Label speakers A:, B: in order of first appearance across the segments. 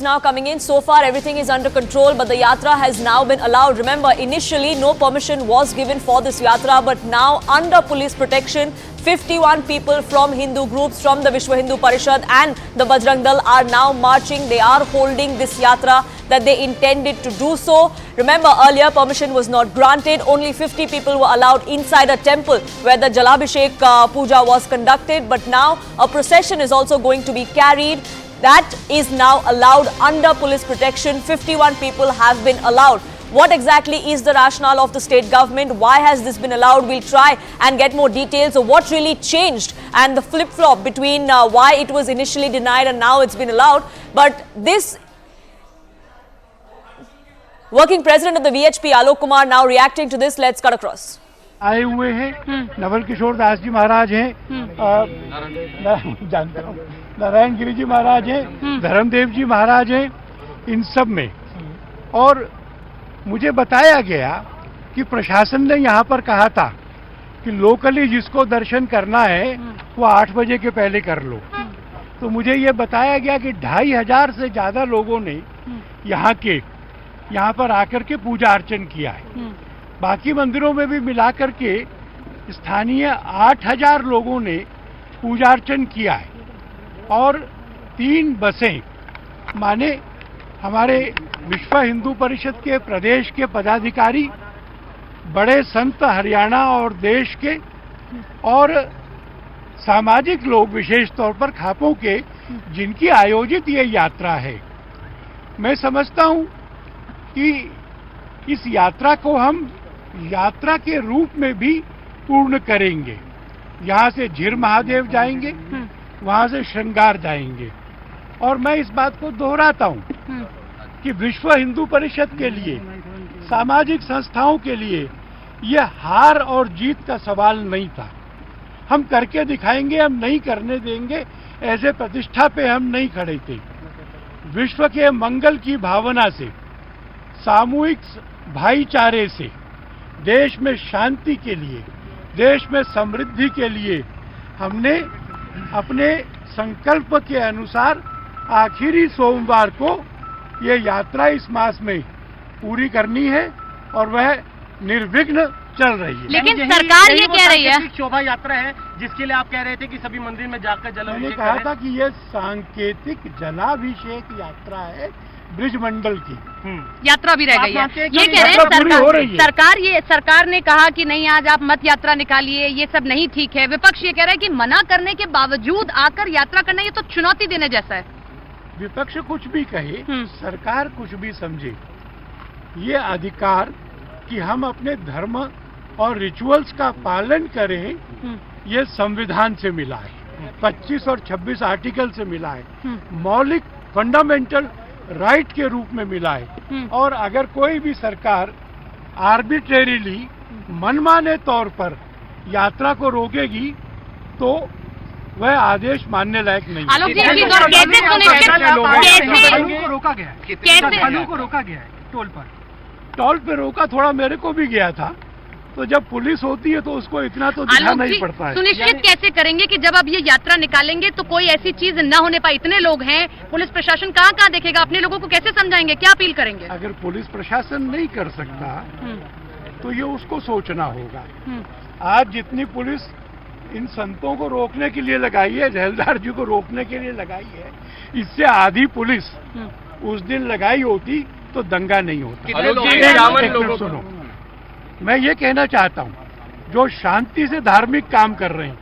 A: Now coming in, so far everything is under control, but the yatra has now been allowed. Remember, initially no permission was given for this yatra, but now under police protection, 51 people from Hindu groups, from the Vishwa Hindu Parishad and the Bajrang Dal are now marching. They are holding this yatra that they intended to do so. Remember, earlier permission was not granted. Only 50 people were allowed inside a temple where the Jalabhishek puja was conducted. But now a procession is also going to be carried. That is now allowed under police protection. 51 people have been allowed. What exactly is the rationale of the state government? Why has this been allowed? We'll try and get more details of what really changed and the flip-flop between why it was initially denied and now it's been allowed. But this working president of the VHP, Alok Kumar, now reacting to this. Let's cut across.
B: आए हुए हैं नवल किशोर दास जी महाराज हैं, जानता हूँ, नारायण गिरी जी महाराज हैं, धर्मदेव जी महाराज हैं, इन सब में। और मुझे बताया गया कि प्रशासन ने यहाँ पर कहा था कि लोकली जिसको दर्शन करना है वो 8 बजे के पहले कर लो। तो मुझे ये बताया गया कि 2500 से ज्यादा लोगों ने यहाँ पर आकर के पूजा अर्चन किया है। बाकी मंदिरों में भी मिलाकर के स्थानीय 8000 लोगों ने पूजा अर्चन किया है। और 3 बसें माने हमारे विश्व हिंदू परिषद के प्रदेश के पदाधिकारी, बड़े संत हरियाणा और देश के, और सामाजिक लोग विशेष तौर पर खापों के, जिनकी आयोजित ये यात्रा है। मैं समझता हूँ कि इस यात्रा को हम यात्रा के रूप में भी पूर्ण करेंगे। यहाँ से झीर महादेव जाएंगे, वहाँ से श्रृंगार जाएंगे। और मैं इस बात को दोहराता हूँ कि विश्व हिंदू परिषद के लिए, सामाजिक संस्थाओं के लिए यह हार और जीत का सवाल नहीं था। हम करके दिखाएंगे, हम नहीं करने देंगे, ऐसे प्रतिष्ठा पे हम नहीं खड़े थे। विश्व के मंगल की भावना से, सामूहिक भाईचारे से, देश में शांति के लिए, देश में समृद्धि के लिए हमने अपने संकल्प के अनुसार आखिरी सोमवार को ये यात्रा इस मास में पूरी करनी है और वह निर्विघ्न चल रही है।
C: लेकिन सरकार ये कह रही है
D: शोभा यात्रा है जिसके लिए आप कह रहे थे कि सभी मंदिर में जाकर जलाभिषेक।
B: मैंने कहा था कि यह सांकेतिक जलाभिषेक यात्रा है ब्रिज मंडल की।
C: यात्रा भी रह गई है। ये कह रहे हैं सरकार ने कहा कि नहीं, आज आप मत यात्रा निकालिए, ये सब नहीं ठीक है। विपक्ष ये कह रहा है कि मना करने के बावजूद आकर यात्रा करना, ये तो चुनौती देने जैसा है।
B: विपक्ष कुछ भी कहे, सरकार कुछ भी समझे, ये अधिकार कि हम अपने धर्म और रिचुअल्स का पालन करें, ये संविधान से मिला है, 25 और 26 आर्टिकल से मिला है, मौलिक फंडामेंटल राइट के रूप में मिला है। और अगर कोई भी सरकार आर्बिट्रेरीली, मनमाने तौर पर यात्रा को रोकेगी तो वह आदेश मानने लायक नहीं है।
C: आलोक जी, कैसे
D: रोका गया है? श्रद्धालुओं को रोका गया है
B: टोल पे रोका, थोड़ा मेरे को भी गया था। तो जब पुलिस होती है तो उसको इतना तो दिखाना ही पड़ता है।
C: सुनिश्चित कैसे करेंगे कि जब अब ये यात्रा निकालेंगे तो कोई ऐसी चीज न होने पाए? इतने लोग हैं, पुलिस प्रशासन कहाँ देखेगा? अपने लोगों को कैसे समझाएंगे? क्या अपील करेंगे?
B: अगर पुलिस प्रशासन नहीं कर सकता तो ये उसको सोचना होगा। आज जितनी पुलिस इन संतों को रोकने के लिए लगाई है, जहलदार जी को रोकने के लिए लगाई है, इससे आधी पुलिस उस दिन लगाई होती तो दंगा नहीं होता। सुनो, मैं ये कहना चाहता हूँ, जो शांति से धार्मिक काम कर रहे हैं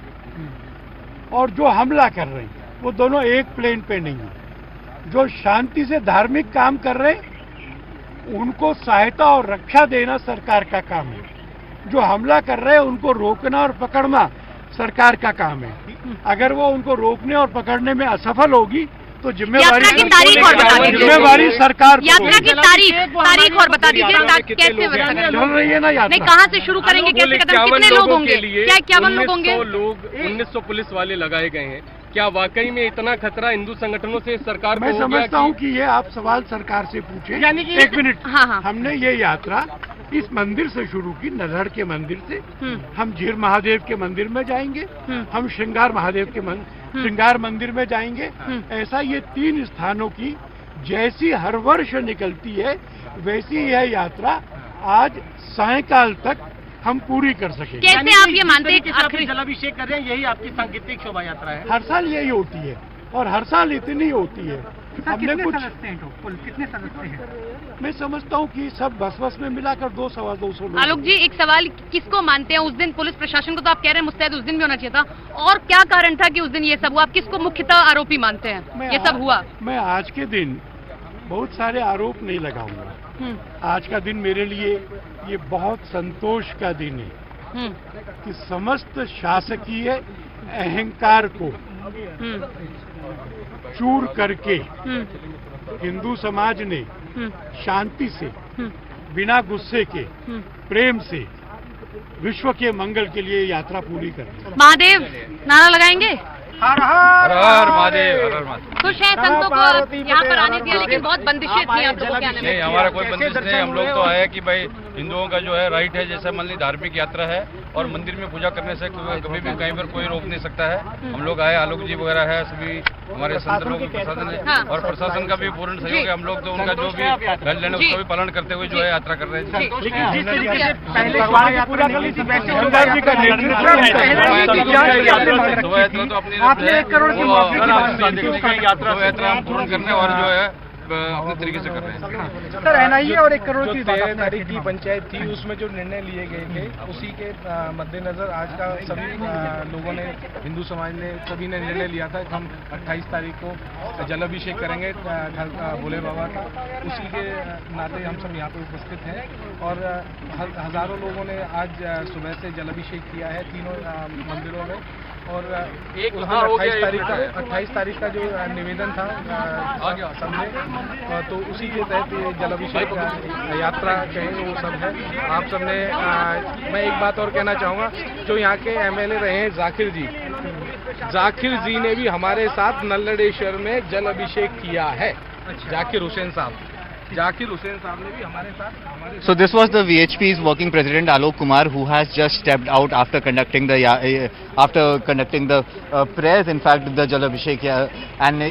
B: और जो हमला कर रहे हैं, वो दोनों एक प्लेन पे नहीं है। जो शांति से धार्मिक काम कर रहे हैं उनको सहायता और रक्षा देना सरकार का काम है। जो हमला कर रहे हैं उनको रोकना और पकड़ना सरकार का काम है। अगर वो उनको रोकने और पकड़ने में असफल होगी तो जिम्मेवारी सरकार।
C: यात्रा की तारीख और बता दीजिए, कैसे
B: चल रही है ना यात्रा?
C: नहीं, कहाँ से शुरू करेंगे, कैसे कदम, कितने लोग होंगे? क्या 51 लोग होंगे?
E: 1900 पुलिस वाले लगाए गए हैं। क्या वाकई में इतना खतरा हिंदू संगठनों से सरकार को
B: मैं समझता हूँ कि ये आप सवाल सरकार से पूछे। यानी कि 1 मिनट, हमने ये यात्रा इस मंदिर से शुरू की, नलहड़ के मंदिर से। हम झीर महादेव के मंदिर में जाएंगे, हम श्रृंगार महादेव के श्रृंगार मंदिर में जाएंगे। ऐसा ये 3 स्थानों की जैसी हर वर्ष निकलती है वैसी यह यात्रा आज सायंकाल तक हम पूरी कर सकेंगे।
C: कैसे आप ये मानते हैं कि
D: आखिरी जलाभिषेक कर रहे हैं, यही आपकी सांकेतिक शोभा यात्रा है?
B: हर साल यही होती है और हर साल इतनी होती है। हमने कुछ
F: कितने सदस्य हैं?
B: मैं समझता हूँ कि सब बस में मिलाकर 200-250 लोग।
C: आलोक जी, एक सवाल किसको मानते हैं? उस दिन पुलिस प्रशासन को तो आप कह रहे हैं मुस्तैद उस दिन भी होना चाहिए था, और क्या कारण था कि उस दिन ये सब हुआ? आप किसको मुख्यतः आरोपी मानते हैं ये सब हुआ?
B: मैं आज के दिन बहुत सारे आरोप नहीं लगाऊंगा। आज का दिन मेरे लिए ये बहुत संतोष का दिन है कि समस्त शासकीय अहंकार को चूर करके हिंदू समाज ने शांति से, बिना गुस्से के, प्रेम से विश्व के मंगल के लिए यात्रा पूरी कर दी।
C: महादेव नारा लगाएंगे?
F: हर हर
E: हर महादेव, हर हर महादेव।
C: खुश है संतों को यहाँ पर आने दिया, लेकिन बहुत बंदिशें थी आप लोगों के आने में।
E: नहीं, हमारा कोई बंदिश नहीं। हम लोग तो आए कि भाई हिंदुओं का जो है राइट है, जैसे मान ली धार्मिक यात्रा है और मंदिर में पूजा करने से कभी भी कहीं पर कोई रोक नहीं सकता है। हम लोग आए, आलोक जी वगैरह है, सभी हमारे संत लोग, प्रशासन है और प्रशासन का भी पूर्ण सहयोग है। हम लोग तो उनका जो भी गाइडलाइन है उसका भी पालन करते हुए जो है यात्रा कर रहे हैं।
D: लेकिन जिस तरीके से पहले शोभा यात्रा निकली थी वैसे तो अपनी
F: 1 करोड़ की
D: यात्रा
E: हम पूर्ण करने और जो है अपने तरीके से कर रहे हैं।
F: सर NIA और 1 करोड़ की
G: 13 तारीख की पंचायत थी, उसमें जो निर्णय लिए गए थे उसी के मद्देनजर आज का सभी लोगों ने, हिंदू समाज ने, सभी ने निर्णय लिया था कि हम 28 तारीख को जलाभिषेक करेंगे भोले बाबा का। उसी के नाते हम सब यहाँ पे उपस्थित हैं और हजारों लोगों ने आज सुबह से जलाभिषेक किया है तीनों मंदिरों में। और 28 तारीख का जो निवेदन था सबने, तो उसी के तहत ये जलाभिषेक यात्रा कहें वो सब है। आप सबने मैं एक बात और कहना चाहूँगा, जो यहाँ के MLA रहे हैं जाकिर जी ने भी हमारे साथ नल्लडेश्वर में जलाभिषेक किया है। जाकिर हुसैन साहब ने भी हमारे साथ
H: So this was the VHP's working president Alok Kumar, who has just stepped out after conducting the prayers, in fact the Jalabhishek, and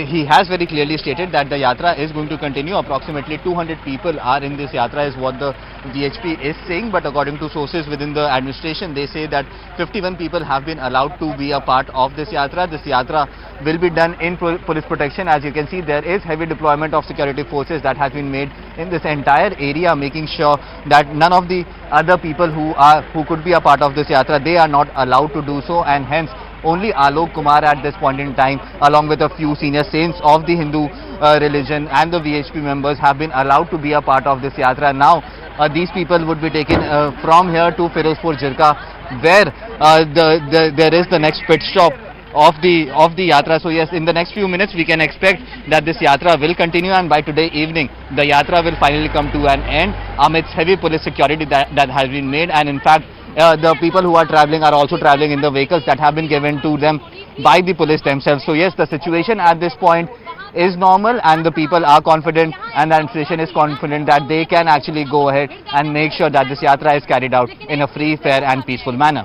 H: he has very clearly stated that the yatra is going to continue. Approximately 200 people are in this yatra is what the VHP is saying, but according to sources within the administration, they say that 51 people have been allowed to be a part of this yatra. This yatra will be done in police protection. As you can see, there is heavy deployment of security forces that has been made in this entire area, making sure that none of the other people who could be a part of this yatra, they are not allowed to do so, and hence only Alok Kumar at this point in time, along with a few senior saints of the Hindu religion and the VHP members, have been allowed to be a part of this yatra. Now these people would be taken from here to Firozpur Jirka, where there is the next pit stop of the yatra. So yes, in the next few minutes we can expect that this yatra will continue, and by today evening the yatra will finally come to an end amidst heavy police security that has been made. And in fact the people who are travelling are also travelling in the vehicles that have been given to them by the police themselves. So yes, the situation at this point is normal, and the people are confident, and the administration is confident that they can actually go ahead and make sure that this yatra is carried out in a free, fair and peaceful manner.